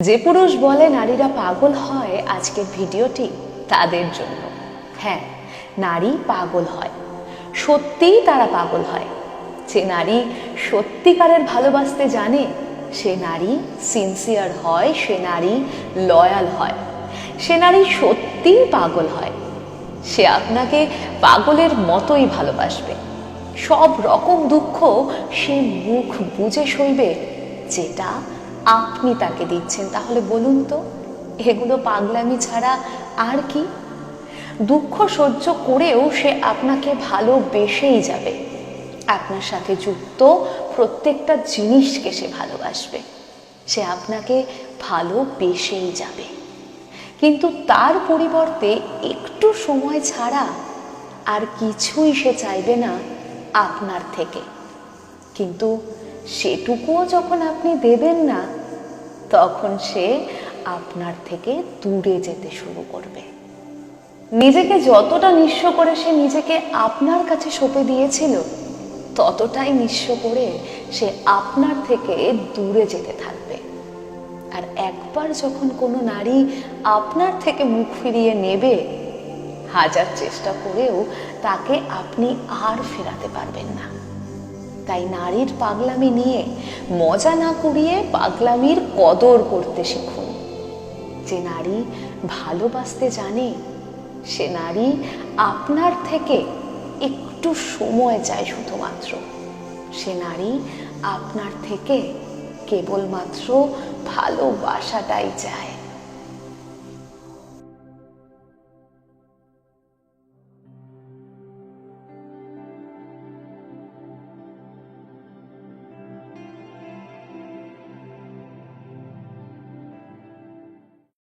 যে পুরুষ বলে নারীরা পাগল হয়, আজকের ভিডিওটি তাদের জন্য। হ্যাঁ, নারী পাগল হয়, সত্যিই তারা পাগল হয়। যে নারী সত্যিকারের ভালোবাসতে জানে, সে নারী সিনসিয়ার হয়, সে নারী লয়াল হয়, সে নারী সত্যিই পাগল হয়। সে আপনাকে পাগলের মতোই ভালোবাসবে। সব রকম দুঃখ সে মুখ বুজে সইবে, যেটা আপনি তাকে দিচ্ছেন। তাহলে বলুন তো, এগুলো পাগলামি ছাড়া আর কি? দুঃখ সহ্য করেও সে আপনাকে ভালোবেসেই যাবে। আপনার সাথে যুক্ত প্রত্যেকটা জিনিসকে সে ভালোবাসবে, সে আপনাকে ভালোবেসেই যাবে। কিন্তু তার পরিবর্তে একটু সময় ছাড়া আর কিছুই সে চাইবে না আপনার থেকে। কিন্তু সেটুকুও যখন আপনি দেবেন না, তখন সে আপনার থেকে দূরে যেতে শুরু করবে। নিজেকে যতটা নিঃস্ব করে সে নিজেকে আপনার কাছে সঁপে দিয়েছিল, ততটাই নিঃস্ব করে সে আপনার থেকে দূরে যেতে থাকবে। আর একবার যখন কোনো নারী আপনার থেকে মুখ ফিরিয়ে নেবে, হাজার চেষ্টা করেও তাকে আপনি আর ফেরাতে পারবেন না। তাই নারীর পাগলামি নিয়ে মজা না কুড়িয়ে পাগলামির কদর করতে শিখুন। যে নারী ভালোবাসতে জানে, সে নারী আপনার থেকে একটু সময় চায় শুধুমাত্র। সে নারী আপনার থেকে কেবলমাত্র ভালোবাসাটাই চায়।